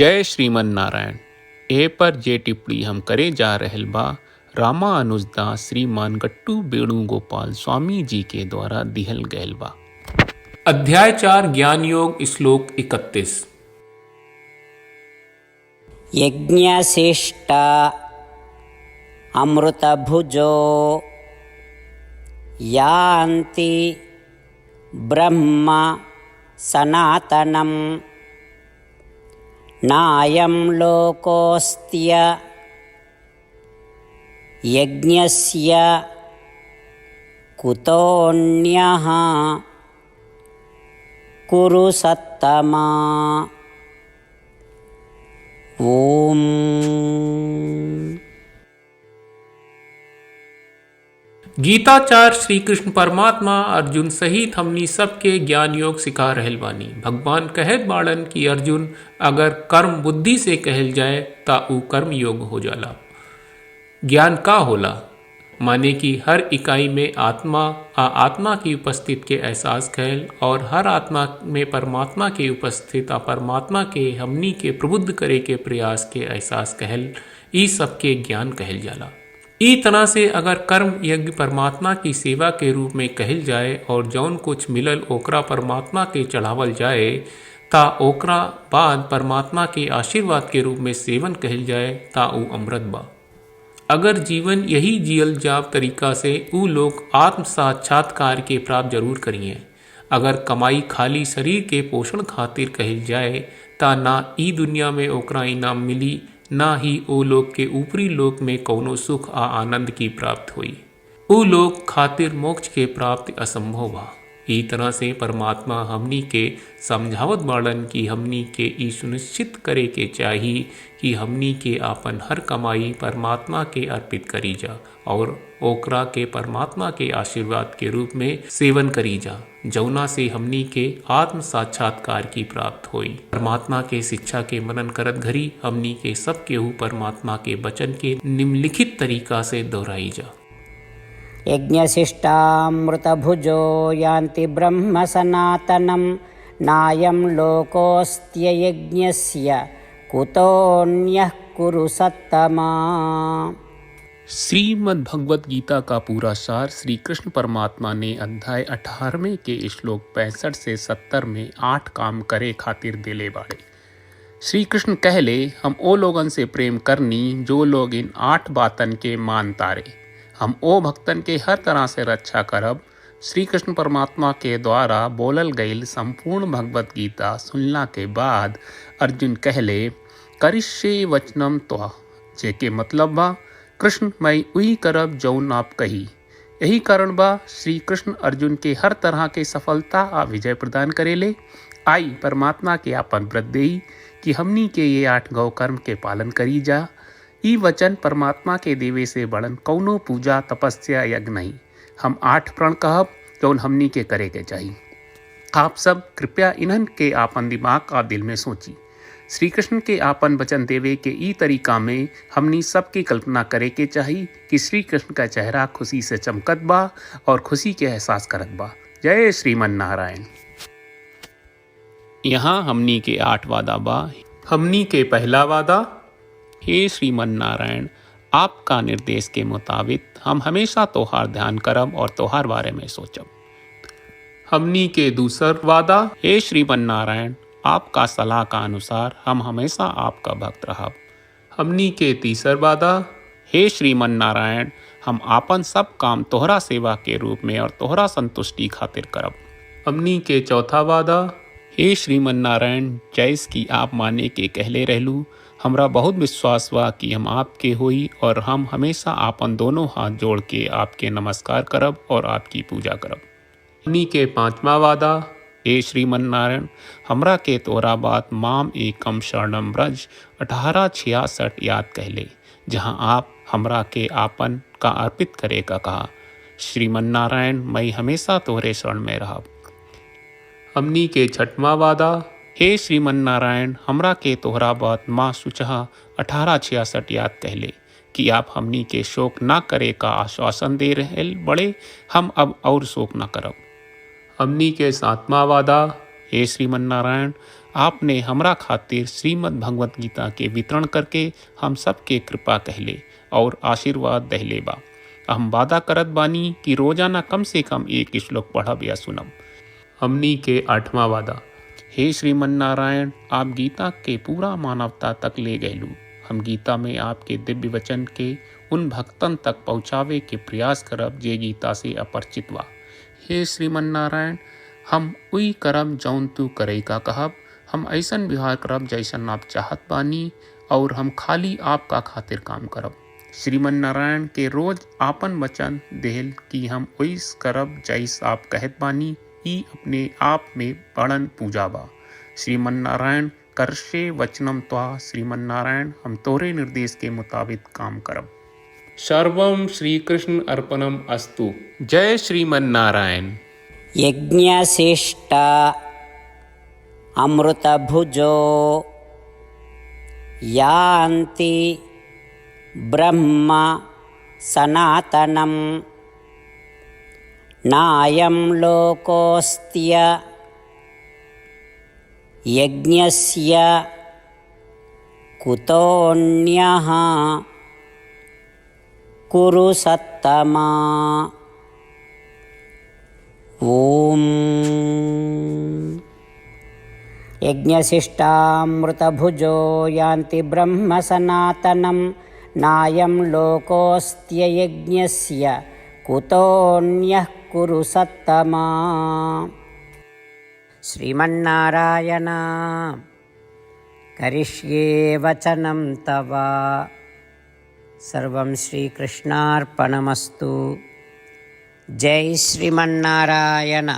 जय श्रीमन नारायण। ए पर जे टिप्पणी हम करे जा रहल बा रामानुजदास श्रीमान गट्टू वेणुगोपाल स्वामी जी के द्वारा दिहल गयल बा। अध्याय 4 ज्ञान योग श्लोक 31। यज्ञशिष्ट अमृतभुजो यान्ति ब्रह्म सनातनं नायं लोकोऽस्त्य यज्ञस्य कुतोऽन्यः कुरु सत्तमा। ओम। गीताचार्य श्री कृष्ण परमात्मा अर्जुन सहित हमनी सबके ज्ञान योग सिखा रहल बानी। भगवान कहत बाड़न कि अर्जुन अगर कर्म बुद्धि से कहल जाए ता ऊ कर्म योग हो जाला। ज्ञान का होला माने कि हर इकाई में आत्मा आत्मा की उपस्थिति के एहसास कहल और हर आत्मा में परमात्मा के उपस्थित परमात्मा के हमनी के प्रबुद्ध करे के प्रयास के एहसास कहल, ई सबके ज्ञान कहल जाला। ई तरह से अगर कर्म यज्ञ परमात्मा की सेवा के रूप में कहल जाए और जौन कुछ मिलल ओकरा परमात्मा के चढ़ावल जाए ता ओकरा बाद परमात्मा के आशीर्वाद के रूप में सेवन कहल जाए ता ऊ अमृत बा। अगर जीवन यही जियल जाव तरीका से ऊ लोग आत्म साक्षात्कार के प्राप्त जरूर करिए। अगर कमाई खाली शरीर के पोषण खातिर कहल जाए ता ना ई दुनिया में ओकरा इनाम मिली ना ही ओ लोग के ऊपरी लोक में कौनो सुख आनंद की प्राप्त हुई। ऊ लोग खातिर मोक्ष के प्राप्ति असंभव बा। ई तरह से परमात्मा हमनी के समझावत बाड़न कि हमनी के ई सुनिश्चित करे के चाहिए कि हमनी के आपन हर कमाई परमात्मा के अर्पित करी जा और ओकरा के परमात्मा के आशीर्वाद के रूप में सेवन करी जा, जौना से हमनी के आत्म साक्षात्कार की प्राप्त होई। परमात्मा के शिक्षा के मनन करत घरी हमनी के सब केहू परमात्मा के वचन के निम्नलिखित तरीका से दोहराई जा। यज्ञशिष्टामृतभुजो यान्ति ब्रह्म सनातनं नायं लोकोऽस्त्य यज्ञस्य कुतोऽन्यः कुरु सत्तमा। श्रीमद् भगवत गीता का पूरा सार श्री कृष्ण परमात्मा ने अध्याय 18वें के श्लोक 65 से 70 में 8 काम करे खातिर दिले बाड़े। श्री कृष्ण कहले हम ओ लोगन से प्रेम करनी जो लोग इन 8 बातन के मान तारे। हम ओ भक्तन के हर तरह से रक्षा करब। श्री कृष्ण परमात्मा के द्वारा बोलल गईल संपूर्ण भगवत गीता सुनला के बाद अर्जुन कहले करिष्ये वचनम त्वा, जेके मतलब बा कृष्ण मैं उही करब जौन आप कही। यही कारण बा श्री कृष्ण अर्जुन के हर तरह के सफलता आ विजय प्रदान करेले। आई परमात्मा के आपन व्रत देई कि हमनी के ये 8 गौ कर्म के पालन करी जा। ई वचन परमात्मा के देवे से बड़न कौनो पूजा तपस्या यज्ञ नहीं। हम 8 प्रण कहब जौन हमनी के करे के चाहिए। आप सब कृपया इन्हन के आपन दिमाग और दिल में सोची। श्री कृष्ण के आपन वचन देवे के ई तरीका में हमनी सबकी कल्पना करे के चाहिए कि श्री कृष्ण का चेहरा खुशी से चमकत बा और खुशी के एहसास करत बा। जय श्रीमन नारायण। यहाँ हमनी के 8 वादा बा। हमनी के पहला वादा, हे श्रीमन नारायण आपका निर्देश के मुताबिक हम हमेशा तोहार ध्यान करब और तोहार बारे में सोचब। हमनी के दूसर वादा, हे श्रीमन नारायण आपका सलाह का अनुसार हम हमेशा आपका भक्त रहब। हमनी के तीसर वादा, हे श्रीमन नारायण हम आपन सब काम तोहरा सेवा के रूप में और तोहरा संतुष्टि खातिर करब। हमनी के चौथा वादा, हे श्रीमन नारायण जैस की आप माने के कहले रहलू हमरा बहुत विश्वास बा कि हम आपके होई और हम हमेशा आपन दोनों हाथ जोड़ के आपके नमस्कार करब और आपकी पूजा करब। हमनी के पांचवा वादा, हे श्रीमन नारायण हमरा के तोरा बात माम एकम शरणम ब्रज 1866 याद कहले, जहां आप हमरा के आपन का अर्पित करे का कहा। श्रीमन नारायण मैं हमेशा तोहरे शरण में रहब। हमनी के छठवां वादा, हे श्रीमन नारायण हमरा के तोहरा बात माँ सुचहा 1866 याद कहले कि आप हमनी के शोक ना करे का आश्वासन दे रहे बड़े, हम अब और शोक ना करब। हमनी के 7वां वादा, हे श्रीमन नारायण आपने हमरा खातिर श्रीमद् भगवत गीता के वितरण करके हम सबके कृपा कहले और आशीर्वाद दहले बा। हम वादा करत बानी कि रोजाना कम से कम एक श्लोक पढ़ब या सुनब। हमनी के 8वां वादा। हे श्रीमन नारायण, आप गीता के पूरा मानवता तक ले गयलू। हम गीता में आपके दिव्य वचन के उन भक्तन तक पहुँचावे के प्रयास करब जे गीता से अपरिचित बा। हे श्रीमन नारायण, हम उई करब जौन तू करे का कहब। हम ऐसन व्यवहार करब जैसन आप चाहत बानी और हम खाली आपका खातिर काम करब। श्रीमन नारायण के रोज आपन वचन देहल कि हम ओइस करब जैस आप कहत बानी, ई अपने आप में बड़न पूजा बा। श्रीमन नारायण, करशे वचनम त्वा। श्रीमन नारायण, हम तोरे निर्देश के मुताबिक काम करब। सर्वम श्री कृष्ण अर्पणम अस्तु। जय श्रीमन नारायण। यज्ञशिष्ट अमृतभुजो यान्ति ब्रह्म सनातनं नायं लोकोऽस्त्य यज्ञस्य कुतोऽन्यः कुरु सत्तमा। ओम यज्ञशिष्टामृतभुजो यान्ति ब्रह्म सनातनं नायं लोकोऽस्त्य यज्ञस्य कुतोऽन्यः कुरु सत्तमा। श्रीमन्नारायण, करिष्ये वचनं तव। सर्वं श्रीकृष्णार्पणमस्तु। जय श्रीमन्नारायण।